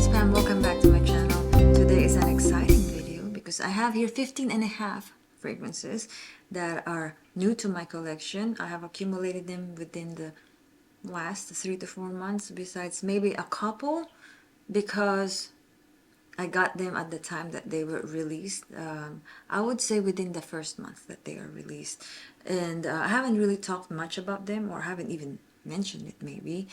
it's Pam. Welcome back to my channel. Today is an exciting video because I have here 15 and a half fragrances that are new to my collection. I have accumulated them within the last 3 to 4 months, besides maybe a couple because I got them at the time that they were released. I would say within the first month that they are released. And I haven't really talked much about them, or haven't even mentioned it maybe.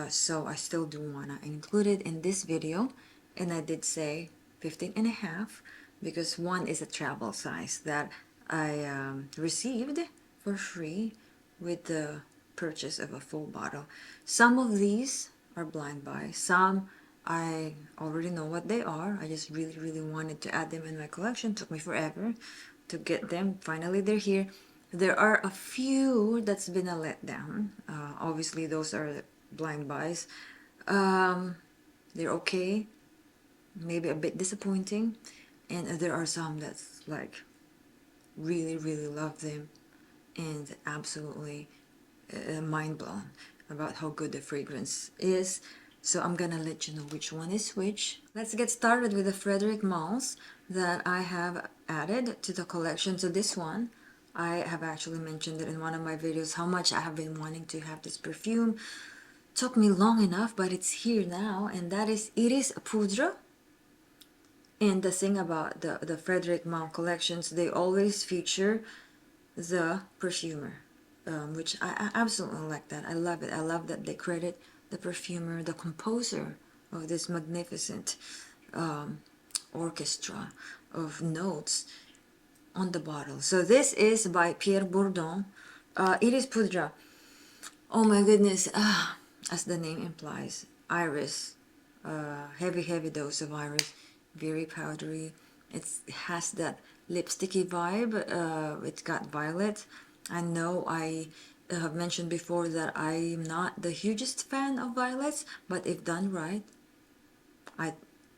So I still do want to include it in this video. And I did say 15 and a half because one is a travel size that I received for free with the purchase of a full bottle. Some of these are blind buy. Some I already know what they are. I just really wanted to add them in my collection. Took me forever to get them. Finally they're here. There are a few that's been a letdown. Obviously those are blind buys. They're okay, maybe a bit disappointing, and there are some that's like really love them and absolutely mind blown about how good the fragrance is. So I'm gonna let you know which one is which. Let's get started with the Frederic Malles that I have added to the collection. So this one, I have actually mentioned it in one of my videos how much I have been wanting to have this perfume. Took me long enough, but it's here now, and that is Iris Poudre. And the thing about the Frederic Malle collections, they always feature the perfumer, which I absolutely like that. I love it. I love that they credit the perfumer, the composer of this magnificent orchestra of notes on the bottle. So this is by Pierre Bourdon. Iris Poudre. Oh my goodness, as the name implies, iris, heavy dose of iris, very powdery. It has that lipsticky vibe. It's got violet. I know I have mentioned before that I'm not the hugest fan of violets, but if done right,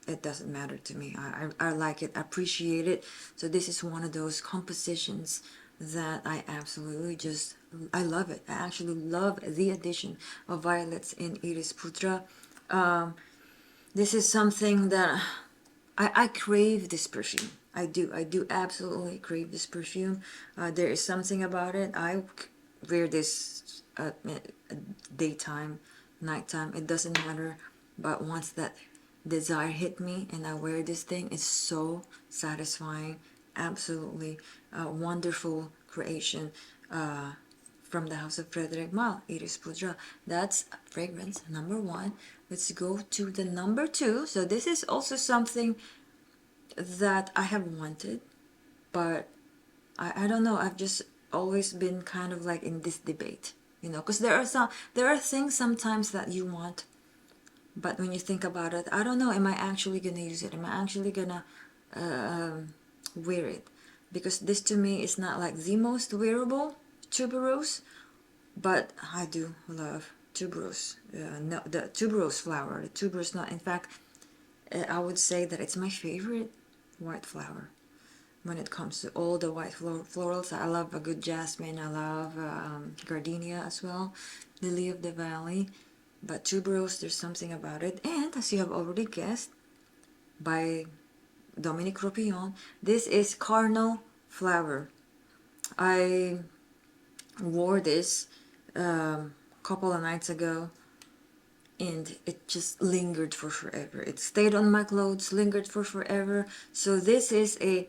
it doesn't matter to me. I like it, appreciate it. So this is one of those compositions that I absolutely just, I love it. I actually love the addition of violets in Iris Poudre. This is something that I crave this perfume. I do absolutely crave this perfume. There is something about it. I wear this at daytime, nighttime, it doesn't matter. But once that desire hit me and I wear this thing, it's so satisfying. Absolutely wonderful creation from the house of Frederic Malle, Iris Poudre. That's fragrance number 1. Let's go to the number 2. So this is also something that I have wanted, but I don't know, I've just always been kind of like in this debate, you know, because there are things sometimes that you want, but when you think about it, I don't know, am I actually gonna use it? Am I actually gonna wear it? Because this to me is not like the most wearable tuberose, but I do love tuberose. No, the tuberose flower, the tuberose nut. In fact, I would say that it's my favorite white flower when it comes to all the white florals. I love a good jasmine. I love gardenia as well, lily of the valley. But tuberose, there's something about it. And as you have already guessed, by Dominique Ropillon, this is Carnal Flower. I wore this a couple of nights ago, and it just lingered for forever. It stayed on my clothes, lingered for forever. So this is a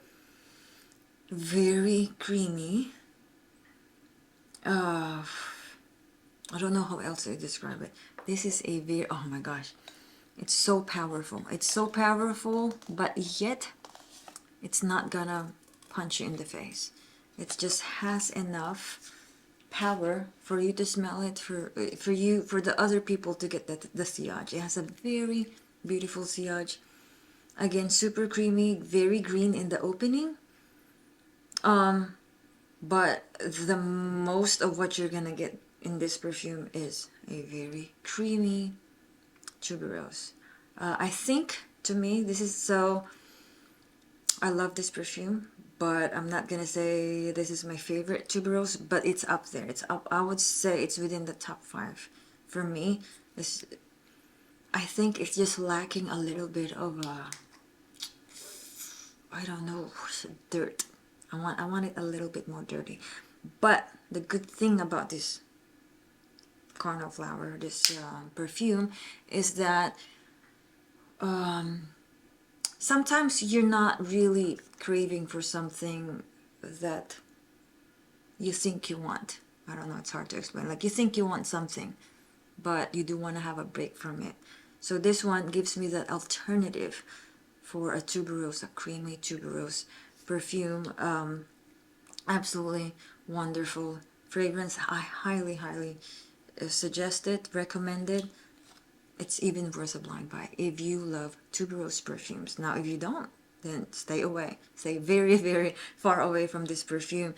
very creamy, I don't know how else to describe it. This is a very, oh my gosh, it's so powerful. It's so powerful, but yet it's not gonna punch you in the face. It just has enough power for you to smell it, for the other people to get the sillage. It has a very beautiful sillage. Again, super creamy, very green in the opening. But the most of what you're gonna get in this perfume is a very creamy tuberose. I think, to me, this is so, I love this perfume, but I'm not gonna say this is my favorite tuberose, but it's up there. It's up, I would say it's within the top 5 for me. It's I think it's just lacking a little bit of a, I don't know, dirt. I want it a little bit more dirty. But the good thing about this carnal flower, this perfume, is that sometimes you're not really craving for something that you think you want. I don't know, it's hard to explain. Like you think you want something, but you do want to have a break from it. So this one gives me that alternative for a tuberose, a creamy tuberose perfume. Absolutely wonderful fragrance. I highly, highly suggest it, recommend it. It's even worth a blind buy if you love tuberose perfumes. Now, if you don't, then stay away. Stay very, very far away from this perfume.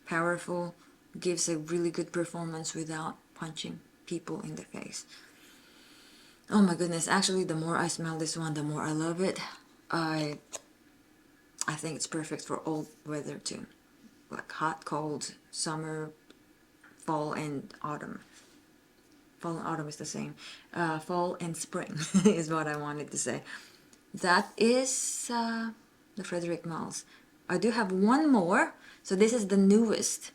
Powerful, gives a really good performance without punching people in the face. Oh my goodness, actually the more I smell this one, the more I love it. I think it's perfect for all weather too. Like hot, cold, summer, fall and autumn. Fall and autumn is the same. Fall and spring is what I wanted to say. That is the Frederic Malle. I do have one more. So this is the newest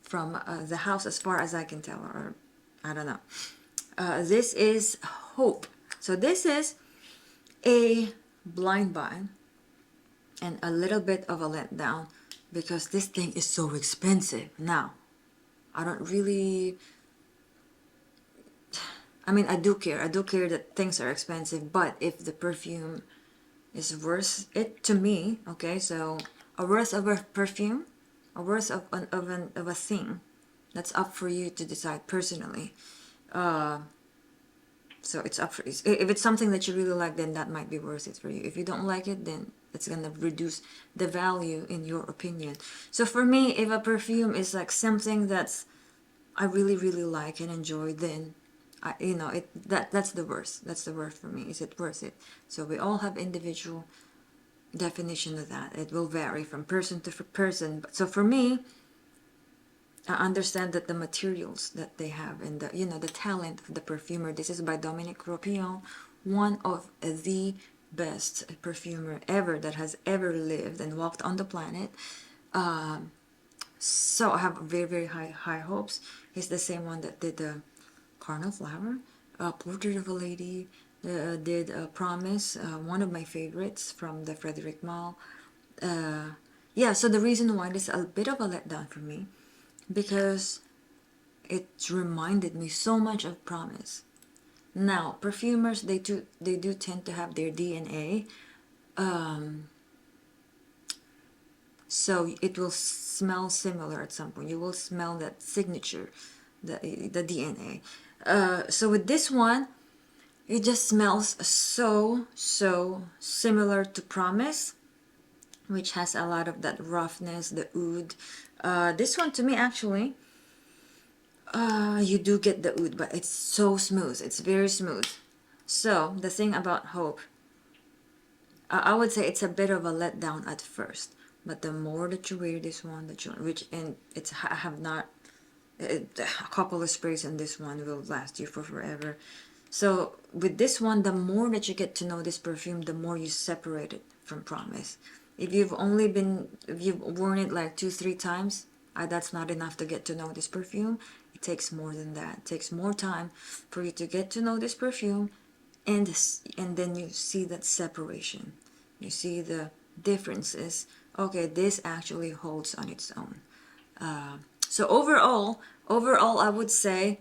from the house as far as I can tell, or I don't know. This is Hope. So this is a blind buy and a little bit of a letdown because this thing is so expensive. Now, I don't really, I mean, I do care. I do care that things are expensive, but if the perfume is worth it to me, okay, so a worth of a perfume, a worth of a thing, that's up for you to decide personally. So it's up for you. If it's something that you really like, then that might be worth it for you. If you don't like it, then it's gonna reduce the value in your opinion. So for me, if a perfume is like something that's I really, really like and enjoy, then that's the worst. That's the worst for me. Is it worth it? So we all have individual definition of that. It will vary from person to person. So for me, I understand that the materials that they have and the talent of the perfumer. This is by Dominique Ropillon, one of the best perfumer ever that has ever lived and walked on the planet. So I have very, very high hopes. He's the same one that did the Carnal Flower, Portrait of a Lady, did Promise, one of my favorites from the Frederic Malle. Yeah, so the reason why this is a bit of a letdown for me, because it reminded me so much of Promise. Now, perfumers, they do tend to have their DNA, so it will smell similar at some point. You will smell that signature, the DNA. So with this one, it just smells so similar to Promise, which has a lot of that roughness, the oud. This one to me actually, you do get the oud, but it's so smooth. It's very smooth. So the thing about Hope, I would say it's a bit of a letdown at first, but the more that you wear this one, I have not, a couple of sprays in this one will last you for forever. So with this one, the more that you get to know this perfume, the more you separate it from Promise. If you've worn it like 2-3 times, that's not enough to get to know this perfume. It takes more than that. It takes more time for you to get to know this perfume, and then you see that separation. You see the differences. Okay, this actually holds on its own. So overall, I would say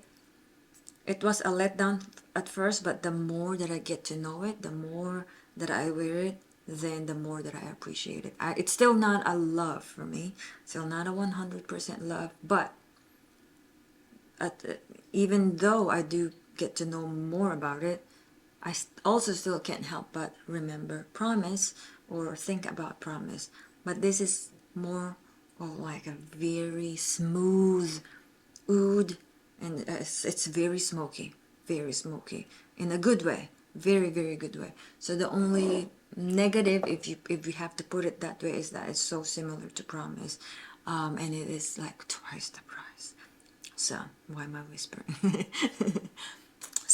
it was a letdown at first, but the more that I get to know it, the more that I wear it, then the more that I appreciate it. It's still not a love for me, still not a 100% love, but even though I do get to know more about it, I also still can't help but remember Promise or think about Promise. But this is more of like a very smooth oud, and it's very smoky in a good way, very, very good way. So the only negative, if you have to put it that way, is that it's so similar to Promise, and it is like twice the price. So why am I whispering?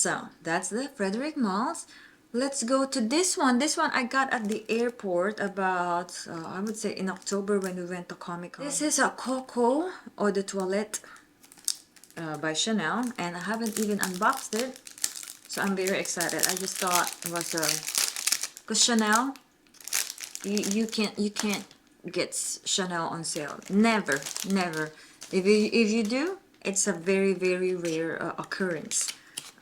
So that's the Frederic Malle's. Let's go to this one. This one I got at the airport about, I would say in October when we went to Comic Con. This is a Coco Eau de Toilette by Chanel, and I haven't even unboxed it. So I'm very excited. I just thought it was because Chanel, you can't get Chanel on sale. Never, never. If you do, it's a very rare occurrence.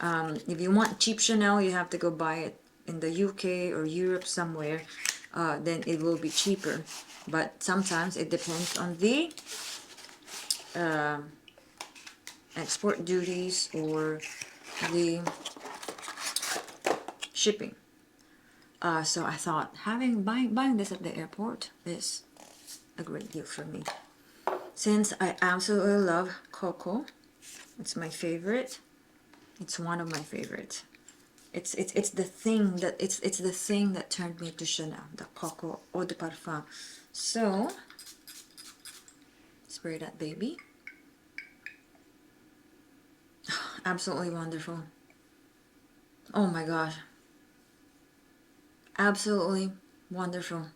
If you want cheap Chanel, you have to go buy it in the UK or Europe somewhere. Then it will be cheaper. But sometimes it depends on the export duties or the shipping. So I thought buying this at the airport is a great deal for me. Since I absolutely love Coco, it's my favorite. It's one of my favorites. It's the thing that turned me to Chanel, the Coco Eau de Parfum. So spray that baby. Absolutely wonderful. Oh my gosh. Absolutely wonderful.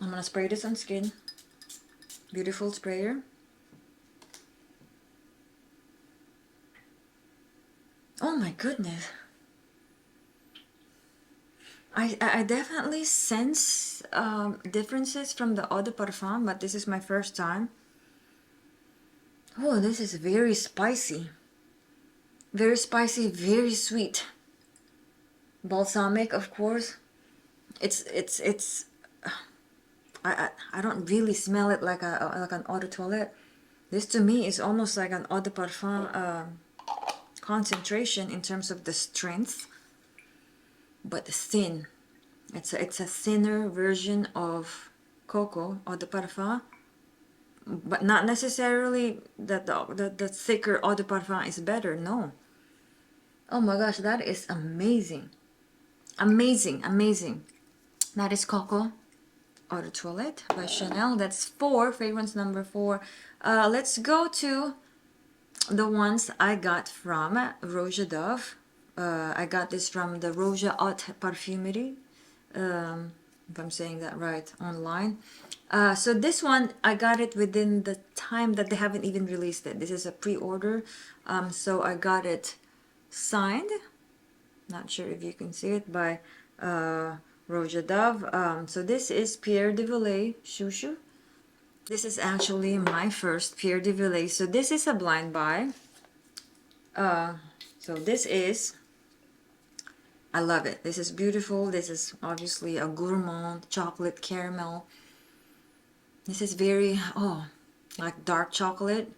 I'm gonna spray this on skin. Beautiful sprayer. Oh my goodness. I definitely sense differences from the Eau de Parfum, but this is my first time. Oh, this is very spicy. Very spicy, very sweet. Balsamic, of course. I don't really smell it like an eau de toilette. This to me is almost like an eau de parfum concentration in terms of the strength, but thin. It's a thinner version of Coco eau de parfum, but not necessarily that the thicker eau de parfum is better. No. Oh my gosh, that is amazing. Amazing, amazing. That is Coco Eau de Toilette by Chanel. That's 4, fragrance number 4. Let's go to the ones I got from Roja Dove. I got this from the Roja Haute Parfumerie, if I'm saying that right, online. So this one, I got it within the time that they haven't even released it. This is a pre-order. So I got it signed. Not sure if you can see it, by Roja Dove. So this is Pierre de Villiers Chouchou. This is actually my first Pierre de Villiers. So this is a blind buy. So this is, I love it. This is beautiful. This is obviously a gourmand chocolate caramel. This is very, like dark chocolate,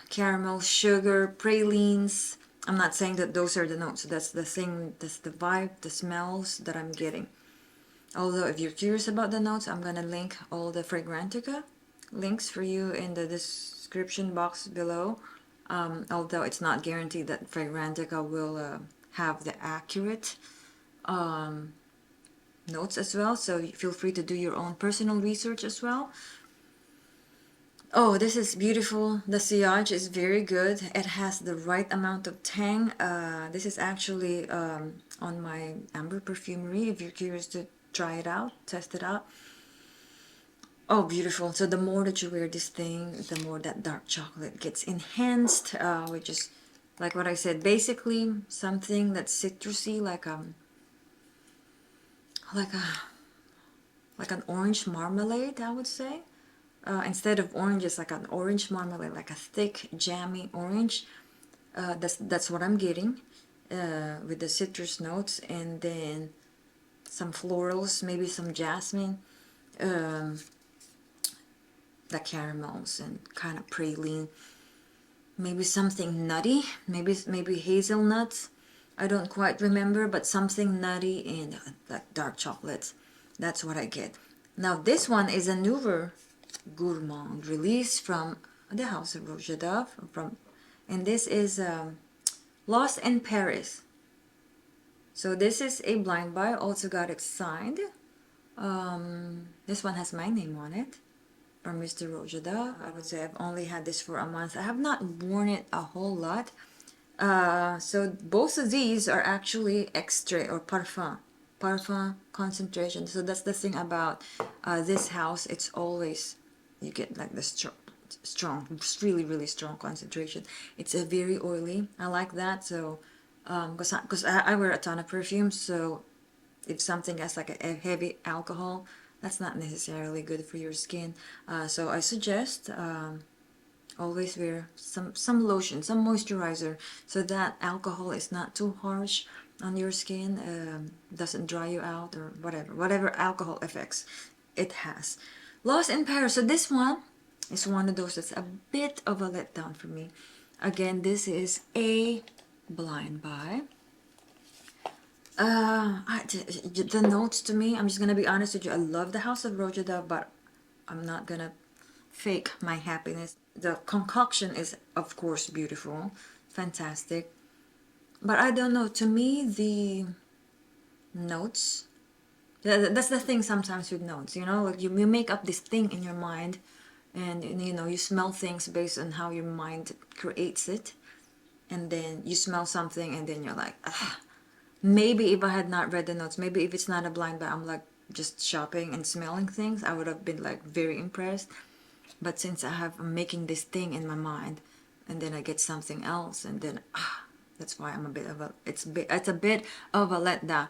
caramel, sugar, pralines. I'm not saying that those are the notes. That's the thing, that's the vibe, the smells that I'm getting. Although if you're curious about the notes, I'm gonna link all the Fragrantica links for you in the description box below. Although it's not guaranteed that Fragrantica will have the accurate notes as well. So feel free to do your own personal research as well. Oh, this is beautiful. The sillage is very good. It has the right amount of tang. This is actually on my Amber Perfumery. If you're curious to try it out, test it out. Oh, beautiful. So the more that you wear this thing, the more that dark chocolate gets enhanced, which is, like what I said, basically something that's citrusy, like an orange marmalade, I would say. Instead of orange, it's like an orange marmalade, like a thick, jammy orange. That's what I'm getting with the citrus notes, and then some florals, maybe some jasmine, the caramels, and kind of praline. Maybe something nutty, maybe hazelnuts. I don't quite remember, but something nutty and like dark chocolates. That's what I get. Now this one is a newer gourmand release from the house of Roja Dove, and this is Lost in Paris. So this is a blind buy. Also got it signed. This one has my name on it. from Mr. Roja Dove. I would say I've only had this for a month. I have not worn it a whole lot. So both of these are actually extrait or parfum concentration. So that's the thing about this house. It's always, you get like the strong, really strong concentration. It's a very oily. I like that. So because I wear a ton of perfumes, so if something has like a heavy alcohol, that's not necessarily good for your skin. So I suggest always wear some lotion, some moisturizer, so that alcohol is not too harsh on your skin, doesn't dry you out or whatever alcohol effects it has. Lost in Paris. So this one is one of those that's a bit of a letdown for me. Again, this is a blind buy. The notes to me, I'm just gonna be honest with you, I love the House of Roja Dove, but I'm not gonna fake my happiness. The concoction is of course beautiful, fantastic, but I don't know, to me the notes, that's the thing sometimes with notes, you know, like you make up this thing in your mind, and you know, you smell things based on how your mind creates it, and then you smell something and then you're like, ah. Maybe if I had not read the notes, maybe if it's not a blind buy, I'm like just shopping and smelling things, I would have been like very impressed. But since I'm making this thing in my mind, and then I get something else, and then that's why I'm a bit of a it's a bit of a letdown,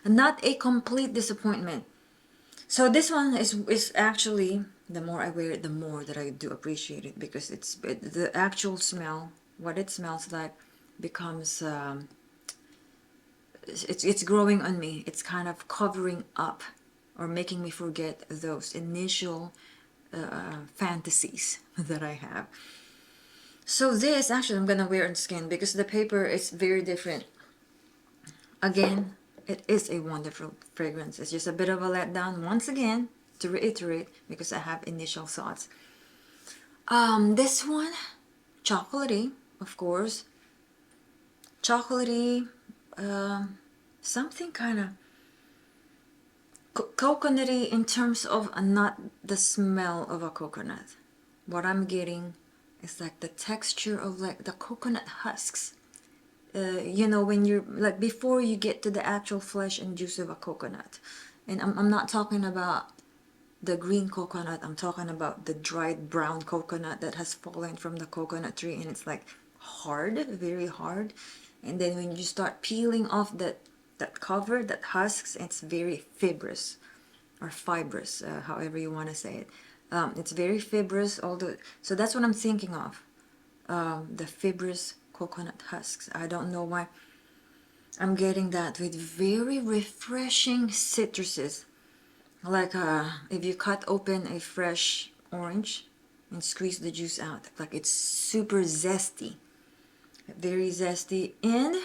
not a complete disappointment. So this one is actually, the more I wear it, the more that I do appreciate it, because the actual smell, what it smells like, becomes. It's growing on me. It's kind of covering up or making me forget those initial fantasies that I have. So this, actually, I'm gonna wear on skin because the paper is very different. Again, it is a wonderful fragrance. It's just a bit of a letdown once again, to reiterate, because I have initial thoughts. This one, chocolatey, of course. Chocolatey, something kind of coconutty in terms of not the smell of a coconut. What I'm getting is like the texture of like the coconut husks. You know, when you're like, before you get to the actual flesh and juice of a coconut. And I'm not talking about the green coconut, I'm talking about the dried brown coconut that has fallen from the coconut tree, and it's like hard, very hard. And then when you start peeling off that cover, that husks, it's very fibrous or fibrous, however you want to say it. It's very fibrous, although, so that's what I'm thinking of, the fibrous coconut husks. I don't know why I'm getting that, with very refreshing citruses. Like if you cut open a fresh orange and squeeze the juice out, like it's super zesty, very zesty, and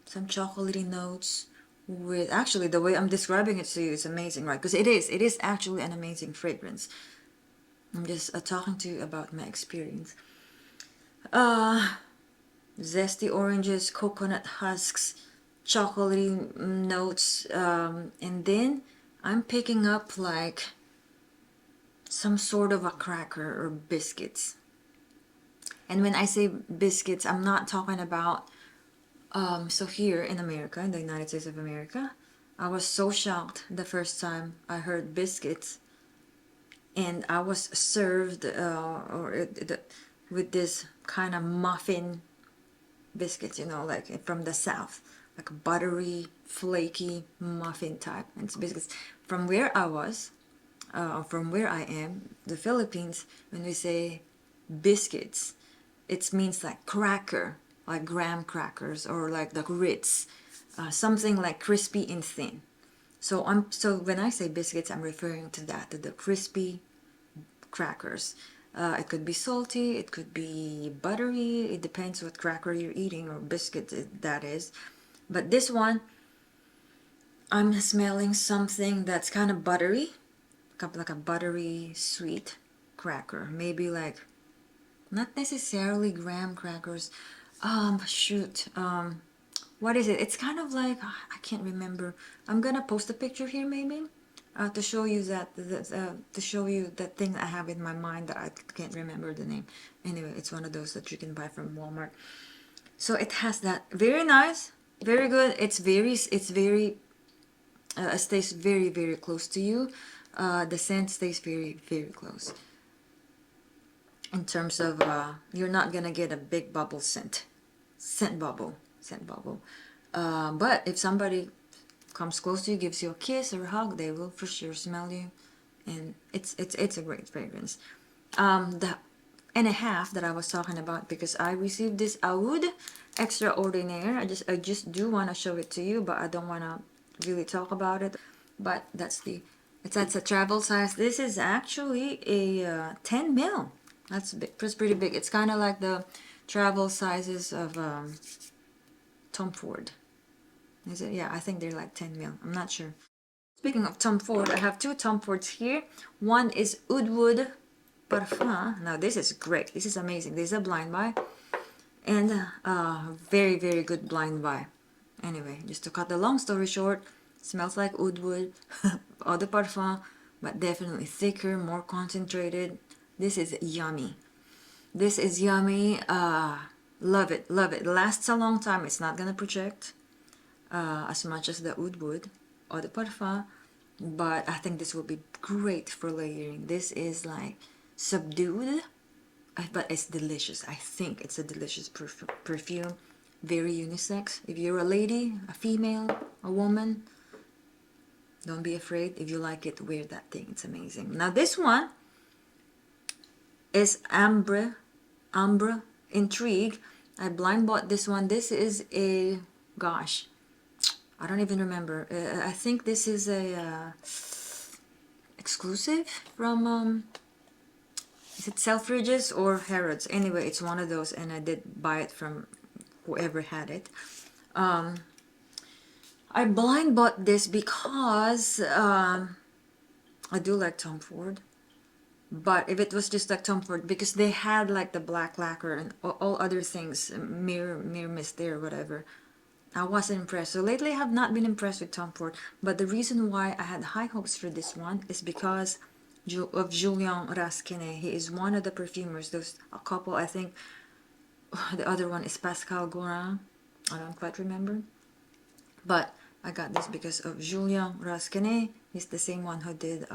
some chocolatey notes. With, actually, the way I'm describing it to you is amazing, right? Because it is actually an amazing fragrance. I'm just talking to you about my experience. Zesty oranges, coconut husks, chocolatey notes, and then I'm picking up like some sort of a cracker or biscuits. And when I say biscuits, I'm not talking about, so here in America, in the United States of America, I was so shocked the first time I heard biscuits, and I was served with this kind of muffin biscuits, you know, like from the South, like buttery, flaky muffin type. And it's biscuits. From where I was, from where I am, the Philippines, when we say biscuits, it means like cracker, like graham crackers, or like the Ritz, something like crispy and thin. So when I say biscuits, I'm referring to that, to the crispy crackers. It could be salty, it could be buttery, it depends what cracker you're eating, or biscuit that is. But this one, I'm smelling something that's kind of buttery, like a buttery sweet cracker. Maybe like, not necessarily graham crackers. Shoot. What is it? It's kind of like, I can't remember. I'm gonna post a picture here maybe. to show you that to show you that thing I have in my mind that I can't remember the name. Anyway, it's one of those that you can buy from Walmart. So it has that. Very nice, very good. It's very stays very close to you. The scent stays very close. In terms of you're not gonna get a big bubble scent bubble. But if somebody comes close to you, gives you a kiss or a hug, they will for sure smell you, and it's a great fragrance. The and a half that I was talking about, because I received this Oud Extraordinaire. I just do want to show it to you, but I don't want to really talk about it. But that's a travel size. This is actually a 10 mil. That's big, that's pretty big. It's kind of like the travel sizes of Tom Ford. Is it? Yeah, I think they're like 10 mil. I'm not sure. Speaking of Tom Ford, I have two Tom Fords here. One is Oud Wood Parfum. Now this is great. This is amazing. This is a blind buy, and very good blind buy. Anyway, just to cut the long story short, smells like Oud Wood, eau de parfum, but definitely thicker, more concentrated. This is yummy. This is yummy. Love it, love it. Lasts a long time. It's not gonna project as much as the Oud Wood eau de parfum, but I think this will be great for layering. This is like subdued, but it's delicious. I think it's a delicious perfume. Very unisex. If you're a lady, a female, a woman, don't be afraid. If you like it, wear that thing. It's amazing. Now this one is Ambre Intrigue. I blind bought this one. This is a, gosh, I don't even remember. I think this is a exclusive from is it Selfridges or Harrods? Anyway, it's one of those, and I did buy it from whoever had it. I blind bought this because I do like Tom Ford. But if it was just like Tom Ford, because they had like the black lacquer and all other things, mirror mist there, whatever, I wasn't impressed. So lately I have not been impressed with Tom Ford. But the reason why I had high hopes for this one is because of Julien Rasquinet. He is one of the perfumers. There's a couple, I think. The other one is Pascal Gorin. I don't quite remember. But I got this because of Julien Rasquinet. He's the same one who did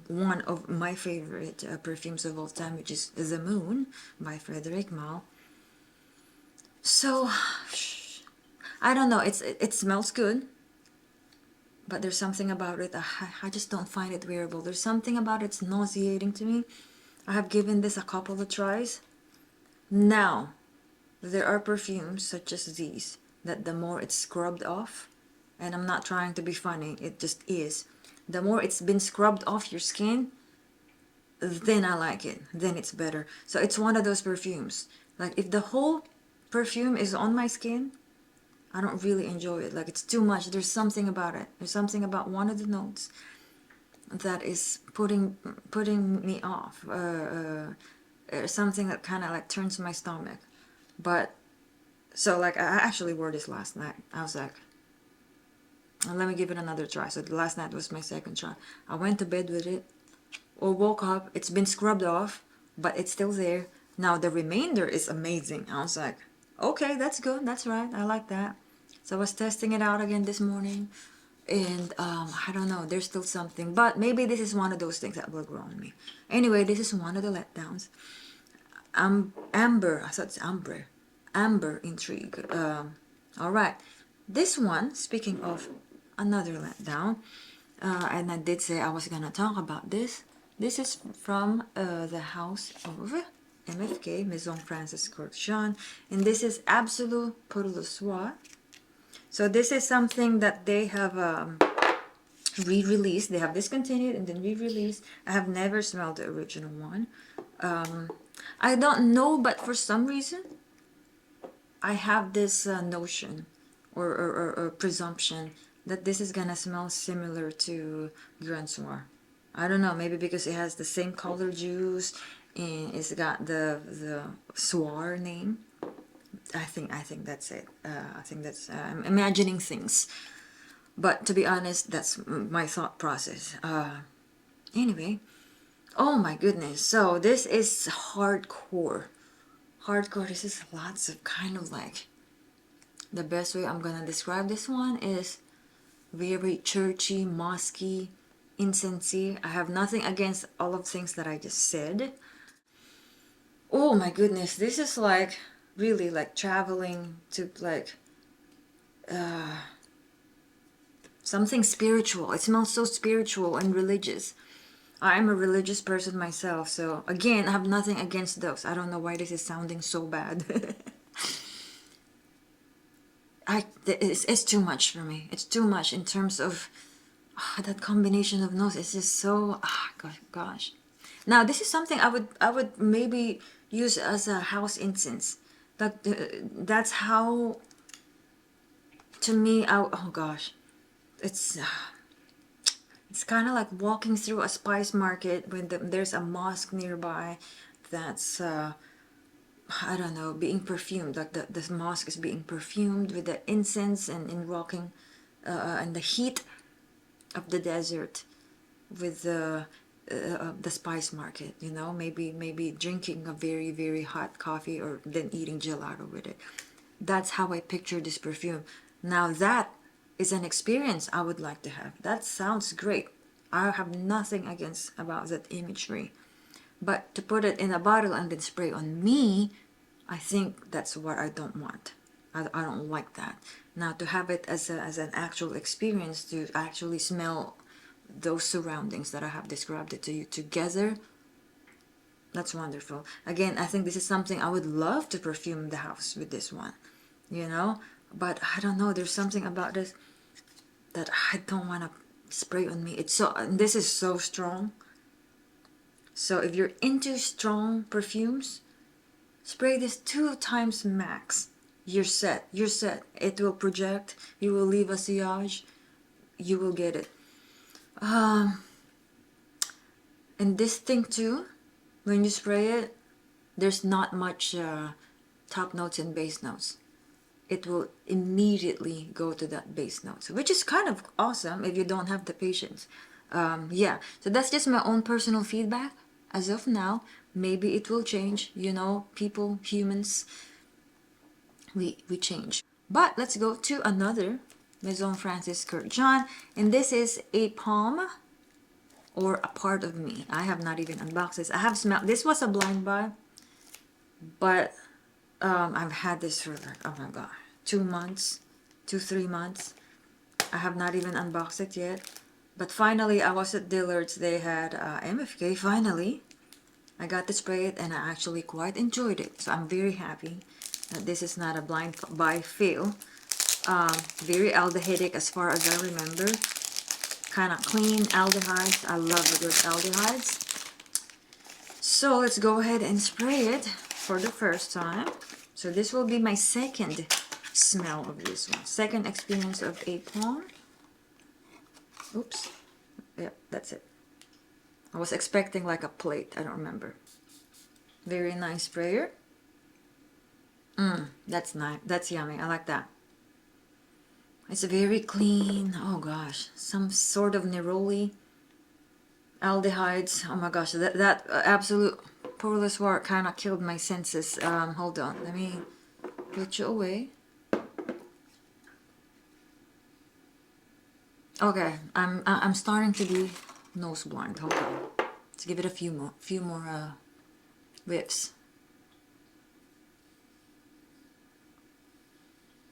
one of my favorite perfumes of all time, which is The Moon by Frederic Malle. So I don't know, it smells good, but there's something about it, I just don't find it wearable. There's something about it's nauseating to me. I have given this a couple of tries. Now there are perfumes such as these that the more it's scrubbed off, and I'm not trying to be funny, it just is, the more it's been scrubbed off your skin, then I like it, then it's better. So it's one of those perfumes, like if the whole perfume is on my skin, I don't really enjoy it. Like it's too much. There's something about it. There's something about one of the notes that is putting me off. Something that kind of like turns my stomach. But so like I actually wore this last night. I was like, let me give it another try. So the last night was my second try. I went to bed with it, or woke up. It's been scrubbed off, but it's still there. Now the remainder is amazing. I was like, okay, that's good. That's right. I like that. So I was testing it out again this morning, and I don't know. There's still something, but maybe this is one of those things that will grow on me. Anyway, this is one of the letdowns. Amber. I thought it's Amber. Amber Intrigue. All right. This one. Speaking of another letdown, and I did say I was gonna talk about this. This is from the house of MFK, Maison Francis Kurkdjian, and this is Absolu pour le Soir. So this is something that they have re-released. They have discontinued and then re-released. I have never smelled the original one. I don't know, but for some reason, I have this notion or presumption that this is gonna smell similar to Grand Soir. I don't know, maybe because it has the same color juice and it's got the Soir name. I think that's it. I think that's I'm imagining things. But to be honest, that's my thought process. Anyway, oh my goodness. So this is hardcore. Hardcore, this is lots of kind of like, the best way I'm gonna describe this one is very churchy, mosquey, incensey. I have nothing against all of things that I just said. Oh my goodness, this is like really like traveling to like something spiritual. It smells so spiritual and religious. I'm a religious person myself, so again, I have nothing against those. I don't know why this is sounding so bad. It's too much for me. It's too much in terms of that combination of notes. It's just so gosh. Now this is something I would maybe use as a house incense. That's how, to me. Oh gosh, it's it's kind of like walking through a spice market when there's a mosque nearby that's I don't know, being perfumed. Like the mosque is being perfumed with the incense and walking and the heat of the desert with the spice market, you know, maybe drinking a very very hot coffee or then eating gelato with it. That's how I picture this perfume. Now that is an experience I would like to have. That sounds great. I have nothing against about that imagery, but to put it in a bottle and then spray on me, I think that's what I don't want. I don't like that. Now to have it as an actual experience, to actually smell those surroundings that I have described it to you together, that's wonderful. Again, I think this is something I would love to perfume the house with this one, you know, but I don't know, there's something about this that I don't want to spray on me. It's so, this is so strong. So if you're into strong perfumes, spray this 2 times max. You're set. You're set. It will project. You will leave a sillage. You will get it. And this thing too, when you spray it, there's not much top notes and base notes. It will immediately go to that base notes, which is kind of awesome if you don't have the patience. Yeah, so that's just my own personal feedback as of now. Maybe it will change, you know, people, humans, we change. But let's go to another Maison Francis Kurkdjian, and this is a palm or a part of me. I have not even unboxed this. I have smelled, this was a blind buy, but I've had this for like, oh my god, 2 months, 3 months. I have not even unboxed it yet, but finally I was at Dillard's. They had MFK. Finally I got to spray it and I actually quite enjoyed it, so I'm very happy that this is not a blind buy fail. Very aldehydic as far as I remember, kind of clean aldehydes. I love the good aldehydes. So let's go ahead and spray it for the first time. So this will be my second smell of this one, second experience of a palm. Oops. Yep, that's it. I was expecting like a plate. I don't remember. Very nice sprayer. That's nice. That's yummy. I like that. It's very clean. Oh gosh, some sort of neroli aldehydes. Oh my gosh, that absolute poreless work kind of killed my senses. Hold on, let me put you away. Okay, I'm starting to be nose blind. Hold on, let's give it a few more whiffs.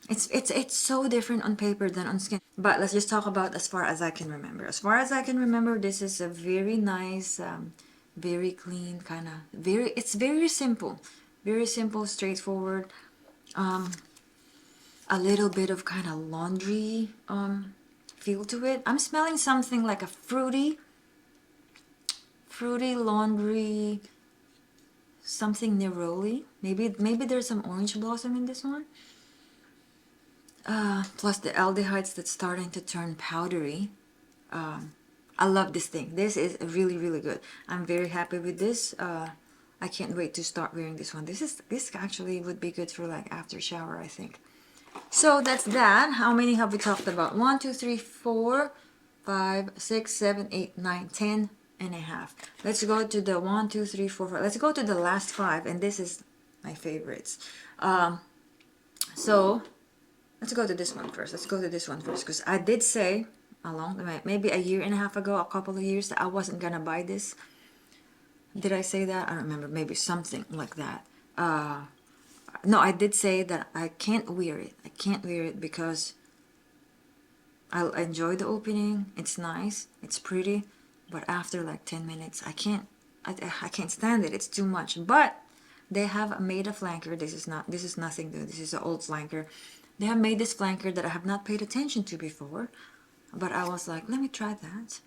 It's so different on paper than on skin. But let's just talk about as far as I can remember. As far as I can remember, this is a very nice, very clean kind of it's very simple, straightforward. A little bit of kind of laundry feel to it. I'm smelling something like a fruity laundry, something neroli. Maybe there's some orange blossom in this one. Plus the aldehydes that's starting to turn powdery. I love this thing. This is really really good. I'm very happy with this. I can't wait to start wearing this one. This actually would be good for like after shower, I think. So that's that. How many have we talked about? 1, 2, 3, 4, 5, 6, 7, 8, 9, 10 and a half. Let's go to the 1, 2, 3, 4, 5. Let's go to the last 5, and this is my favorites. So let's go to this one first. Let's go to this one first, because I did say maybe a year and a half ago, a couple of years, that I wasn't gonna buy this. Did I say that? I don't remember. Maybe something like that. No, I did say that I can't wear it. I can't wear it because I'll enjoy the opening. It's nice. It's pretty. But after like 10 minutes, I can't. I can't stand it. It's too much. But they have made a flanker. This is nothing new. This is an old flanker. They have made this flanker that I have not paid attention to before. But I was like, let me try that.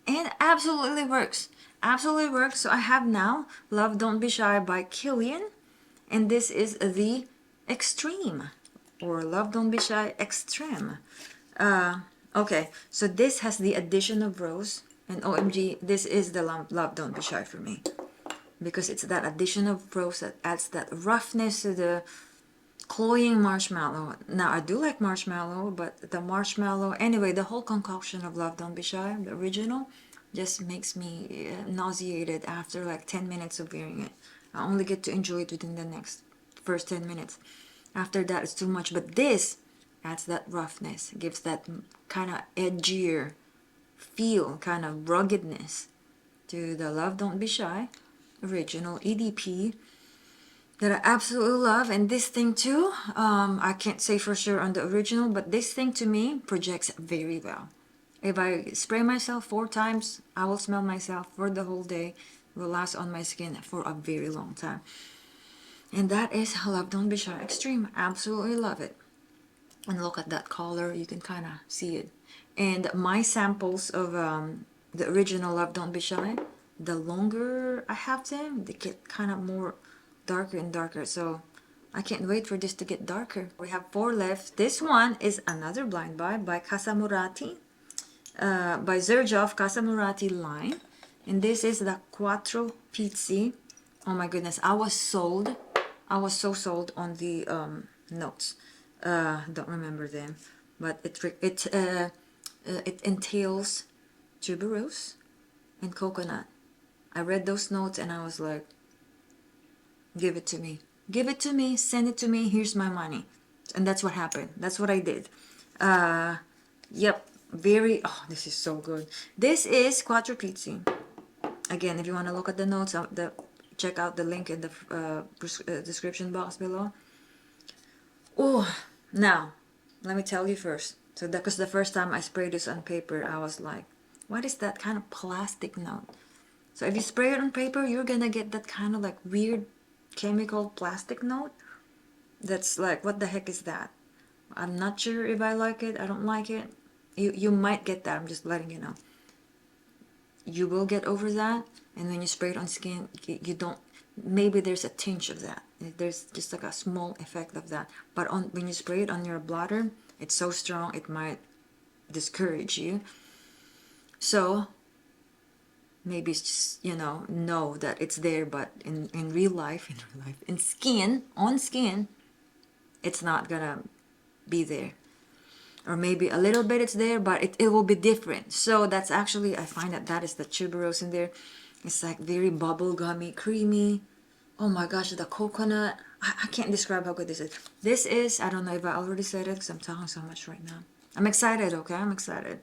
And absolutely works. Absolutely works. So I have now Love Don't Be Shy by Kilian. And this is the Extreme. Or Love Don't Be Shy Extreme. Okay, so this has the addition of rose. And OMG, this is the Love Don't Be Shy for me. Because it's that addition of rose that adds that roughness to the cloying marshmallow. Now, I do like marshmallow, but the marshmallow... Anyway, the whole concoction of Love Don't Be Shy, the original, just makes me nauseated after like 10 minutes of wearing it. I only get to enjoy it within the first 10 minutes. After that, it's too much. But this adds that roughness, gives that kind of edgier feel, kind of ruggedness to the Love Don't Be Shy original EDP that I absolutely love. And this thing too, I can't say for sure on the original, but this thing to me projects very well. If I spray myself 4 times, I will smell myself for the whole day. It will last on my skin for a very long time. And that is Love Don't Be Shy Extreme. Absolutely love it. And look at that color, you can kind of see it. And my samples of the original Love Don't Be Shy, the longer I have them, they get kind of more darker and darker. So I can't wait for this to get darker. We have 4 left. This one is another blind buy by Casamurati, by Xerjoff Casamurati line. And this is the Quattro Pizzi. Oh my goodness, I was sold. I was so sold on the notes. Don't remember them, but it entails tuberose and coconut. I read those notes and I was like, give it to me. Give it to me, send it to me, here's my money. And that's what happened. That's what I did. Yep, this is so good. This is Quattro Pizzi. Again, if you want to look at the notes, check out the link in the description box below. Oh, now, let me tell you first. So because the first time I sprayed this on paper, I was like, what is that kind of plastic note? So if you spray it on paper, you're gonna get that kind of like weird chemical plastic note. That's like, what the heck is that? I'm not sure if I like it. I don't like it. You might get that. I'm just letting you know. You will get over that, and when you spray it on skin, you don't... Maybe there's a tinge of that. There's just like a small effect of that. But when you spray it on your blotter, it's so strong it might discourage you. So maybe it's just, know that it's there, but in real life, on skin, it's not gonna be there. Or maybe a little bit it's there, but it will be different. So that's actually, I find that is the tuberose in there. It's like very bubblegummy, creamy. Oh my gosh, the coconut. I can't describe how good this is. This is, I don't know if I already said it because I'm talking so much right now. I'm excited, okay? I'm excited.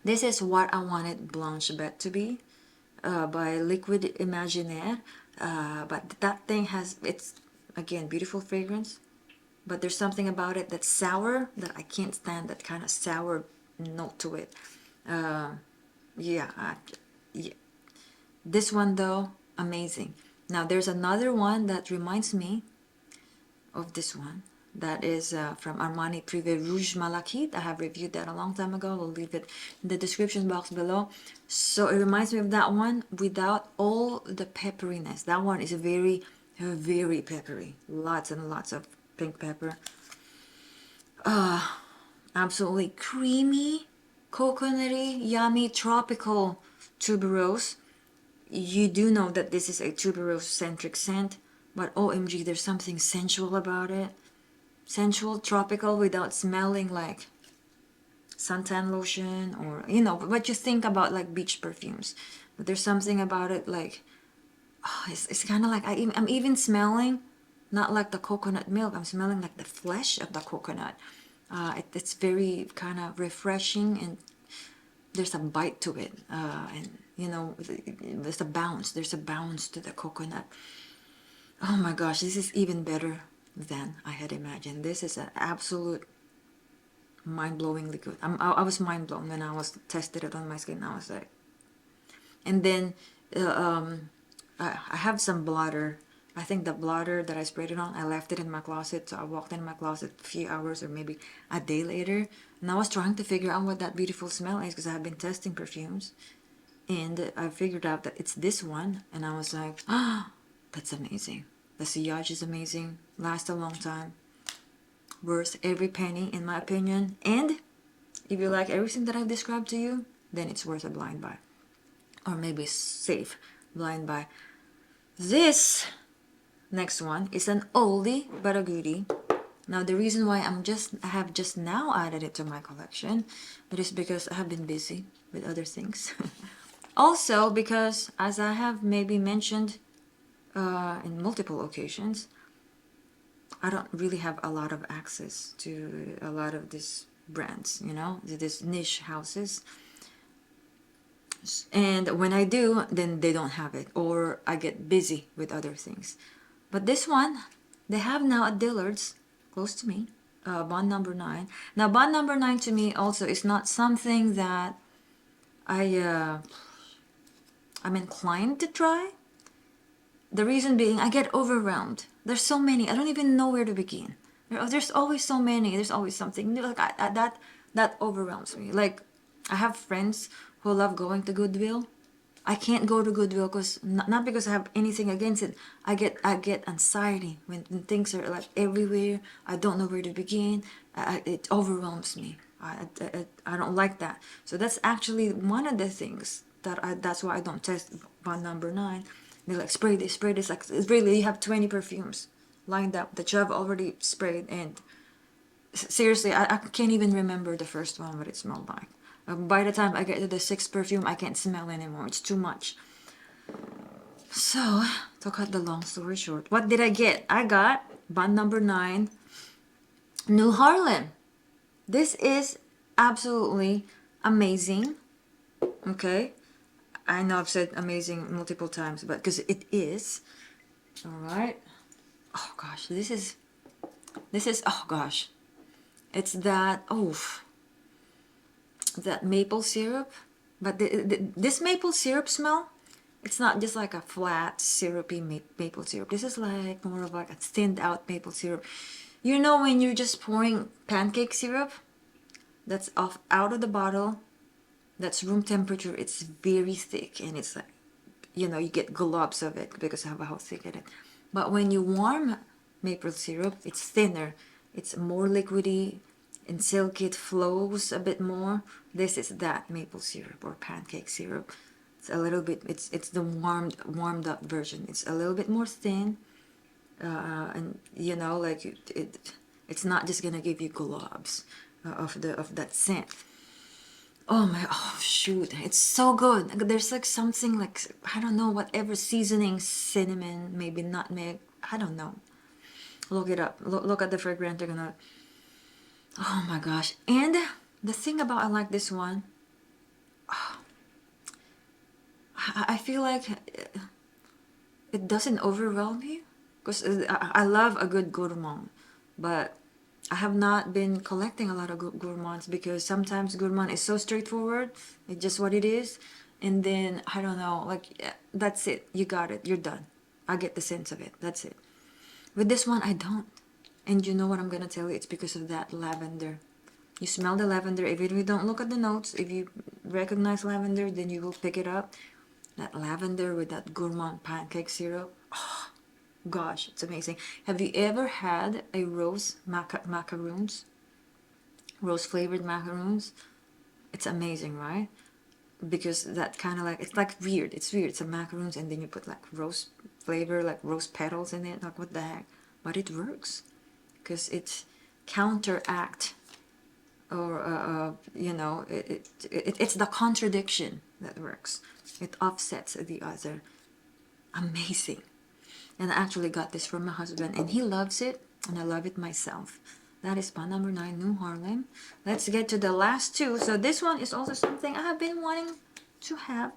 This is What I Wanted Blanche Bête to Be by Liquid Imaginaire. But that thing it's, again, beautiful fragrance. But there's something about it that's sour that I can't stand, that kind of sour note to it. Yeah. This one though, amazing. Now there's another one that reminds me of this one. That is from Armani Privé Rouge Malachite. I have reviewed that a long time ago. I'll leave it in the description box below. So it reminds me of that one without all the pepperiness. That one is very, very peppery. Lots and lots of pink pepper. Absolutely creamy, coconutty, yummy, tropical tuberose. You do know that this is a tuberose centric scent, but OMG, there's something sensual about it. sensual, tropical without smelling like suntan lotion, or you know what you think about like beach perfumes. But there's something about it like, oh, it's kind of like I'm even smelling not like the coconut milk, I'm smelling like the flesh of the coconut. It's very kind of refreshing, and there's a bite to it, and you know, there's a bounce to the coconut. Oh my gosh, this is even better than I had imagined. This is an absolute mind-blowingly good. I was mind-blown when I was tested it on my skin. I was like, and then uh, um, I have some blotter. I think the blotter that I sprayed it on, I left it in my closet. So I walked in my closet a few hours or maybe a day later, and I was trying to figure out what that beautiful smell is because I have been testing perfumes, and I figured out that it's this one, and I was like, ah, that's amazing. The sillage is amazing, lasts a long time, worth every penny in my opinion. And if you like everything that I've described to you, then it's worth a blind buy, or maybe safe blind buy. This next one is an oldie but a goodie. Now the reason why I have just now added it to my collection, it is because I have been busy with other things. Also because, as I have maybe mentioned in multiple occasions, I don't really have a lot of access to a lot of these brands, you know, these niche houses. And when I do, then they don't have it, or I get busy with other things. But this one, they have now at Dillard's, close to me, Bond number 9. Now, Bond number 9 to me also is not something that I'm inclined to try. The reason being, I get overwhelmed. There's so many, I don't even know where to begin. There's always so many. There's always something new. Like that overwhelms me. Like, I have friends who love going to Goodwill. I can't go to Goodwill because not because I have anything against it. I get anxiety when things are like everywhere. I don't know where to begin. It overwhelms me. I don't like that. So that's actually one of the things that's why I don't test Bond number 9. They're like, spray this, spray this. Like, it's really, you have 20 perfumes lined up that you have already sprayed, and seriously, I can't even remember the first one what it smelled like. By the time I get to the 6th perfume, I can't smell anymore. It's too much. So, to cut the long story short, what did I get? I got Bond number 9, New Harlem. This is absolutely amazing. Okay? I know I've said amazing multiple times, but because it is. Alright. Oh gosh, this is, oh gosh. It's that, that maple syrup. But this maple syrup smell, it's not just like a flat syrupy maple syrup. This is like more of like a thinned out maple syrup. You know when you're just pouring pancake syrup that's out of the bottle, that's room temperature, it's very thick, and it's like, you know, you get globs of it because of how thick it is. But when you warm maple syrup, it's thinner, it's more liquidy and silky, it flows a bit more. This is that maple syrup or pancake syrup. It's a little bit, it's the warmed up version. It's a little bit more thin, and you know, like it's not just gonna give you globs of that scent. Oh shoot, it's so good. There's like something like, I don't know, whatever seasoning, cinnamon, maybe nutmeg, I don't know. Look it up. Look at the fragrance. You're gonna, oh my gosh. And the thing about I like this one, I feel like it doesn't overwhelm you, because I love a good gourmand, but I have not been collecting a lot of gourmands because sometimes gourmand is so straightforward. It's just what it is. And then, I don't know, like, that's it. You got it. You're done. I get the sense of it. That's it. With this one, I don't. And you know what I'm going to tell you? It's because of that lavender. You smell the lavender. Even if you don't look at the notes, if you recognize lavender, then you will pick it up. That lavender with that gourmand pancake syrup. Oh, gosh, it's amazing. Have you ever had a rose macaroons? Rose flavored macaroons? It's amazing, right? Because that kind of like, it's like weird. It's weird. It's a macaroons, and then you put like rose flavor, like rose petals in it. Like, what the heck? But it works because counteract, or you know, it's the contradiction that works. It offsets the other. Amazing. And I actually got this from my husband, and he loves it, and I love it myself. That is spot number 9, New Harlem. Let's get to the last two. So this one is also something I have been wanting to have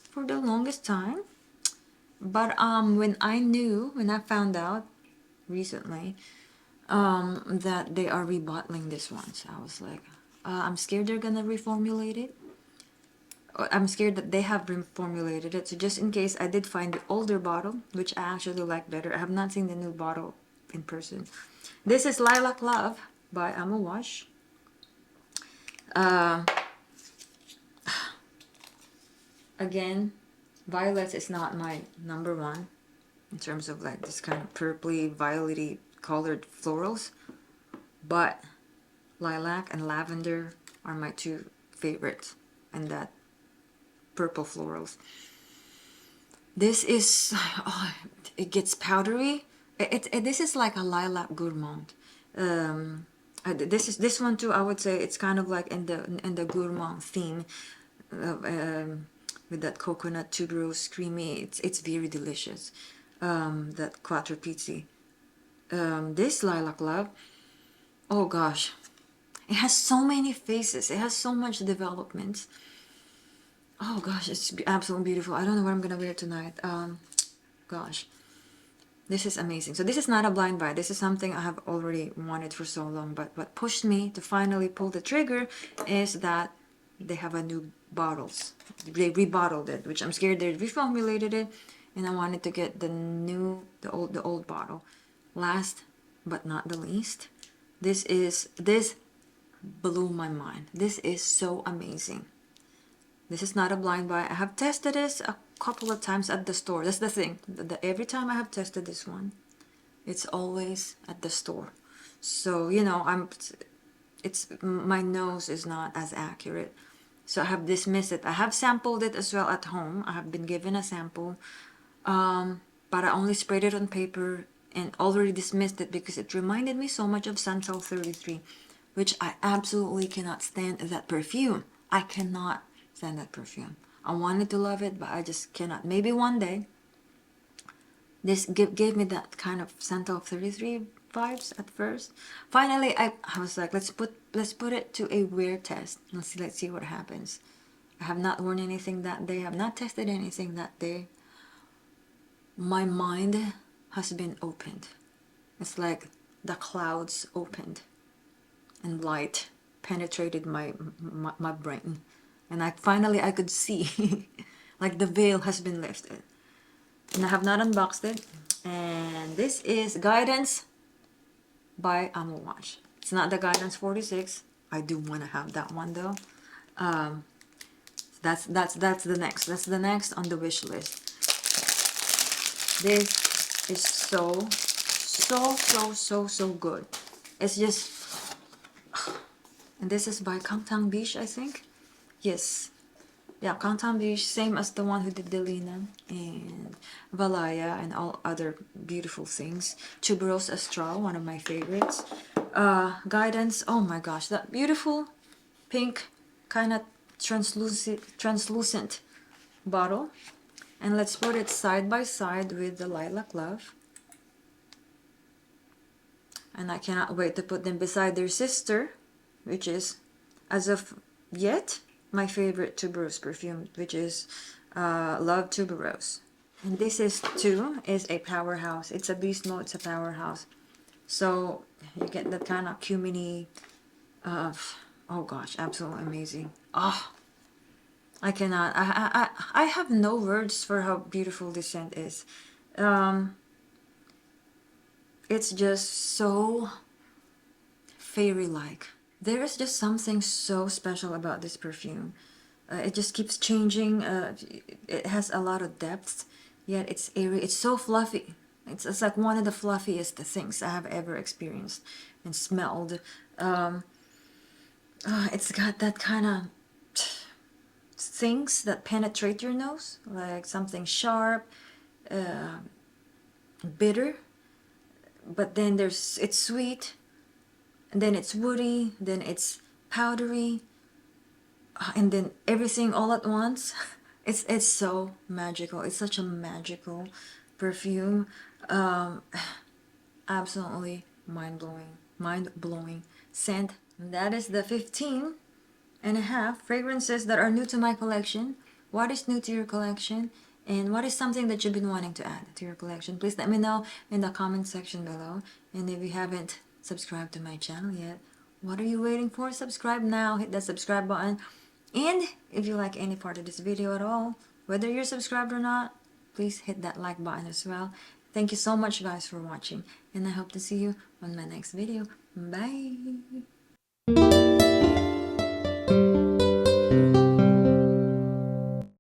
for the longest time. But when I found out recently that they are rebottling this one, so I was like, I'm scared they're gonna reformulate it. I'm scared that they have reformulated it. So just in case, I did find the older bottle, which I actually like better. I have not seen the new bottle in person. This is Lilac Love by Amouage. Again, violets is not my number one in terms of like this kind of purpley, violety colored florals, but lilac and lavender are my two favorites, and that purple florals. This is, oh, it gets powdery. This is like a lilac gourmand. This one too. I would say it's kind of like in the gourmand theme, with that coconut tuberose creamy. It's very delicious. That Quattro Pizzi. This Lilac Love. Oh gosh, it has so many faces. It has so much development. Oh gosh, it's absolutely beautiful. I don't know what I'm gonna wear tonight. Gosh, this is amazing. So this is not a blind buy. This is something I have already wanted for so long. But what pushed me to finally pull the trigger is that they have a new bottles. They rebottled it, which I'm scared they reformulated it, and I wanted to get the old bottle. Last but not the least, this blew my mind. This is so amazing. This is not a blind buy. I have tested this a couple of times at the store. That's the thing. Every time I have tested this one, it's always at the store. So, you know, my nose is not as accurate. So I have dismissed it. I have sampled it as well at home. I have been given a sample. But I only sprayed it on paper and already dismissed it because it reminded me so much of Santal 33, which I absolutely cannot stand that perfume. I cannot stand that perfume. I wanted to love it, but I just cannot. Maybe one day. This gave me that kind of Santal 33 vibes at first. Finally, I was like, let's put it to a wear test. Let's see what happens. I have not worn anything that day. I have not tested anything that day. My mind has been opened. It's like the clouds opened and light penetrated my brain, and I could see like the veil has been lifted. And I have not unboxed it. And this is Guidance by Amouage. It's not the Guidance 46. I do want to have that one though. That's the next. That's the next on the wish list. This is so good. It's just, and this is by Kangtang Beach, I think. Yes. Yeah, Kangtang Beach, same as the one who did Delina and Valaya and all other beautiful things. Tuberose Astral, one of my favorites. Guidance, oh my gosh, that beautiful pink kind of translucent bottle. And let's put it side by side with the Lilac Love. And I cannot wait to put them beside their sister, which is, as of yet, my favorite tuberose perfume, which is Love Tuberose. And this is a powerhouse. It's a beast mode, it's a powerhouse. So you get that kind of cuminy, oh gosh, absolutely amazing. Oh, I cannot, I have no words for how beautiful this scent is. It's just so fairy-like. There is just something so special about this perfume. It just keeps changing. It has a lot of depth, yet it's airy. It's so fluffy. It's like one of the fluffiest things I have ever experienced and smelled. It's got that kind of things that penetrate your nose, like something sharp, bitter, but then it's sweet, and then it's woody, then it's powdery, and then everything all at once. It's so magical. It's such a magical perfume. Absolutely mind blowing scent. That is the 15.5 fragrances that are new to my collection. What is new to your collection? And what is something that you've been wanting to add to your collection? Please let me know in the comment section below. And if you haven't subscribed to my channel yet, what are you waiting for? Subscribe now. Hit that subscribe button. And if you like any part of this video at all, whether you're subscribed or not, please hit that like button as well. Thank you so much guys for watching, and I hope to see you on my next video. Bye!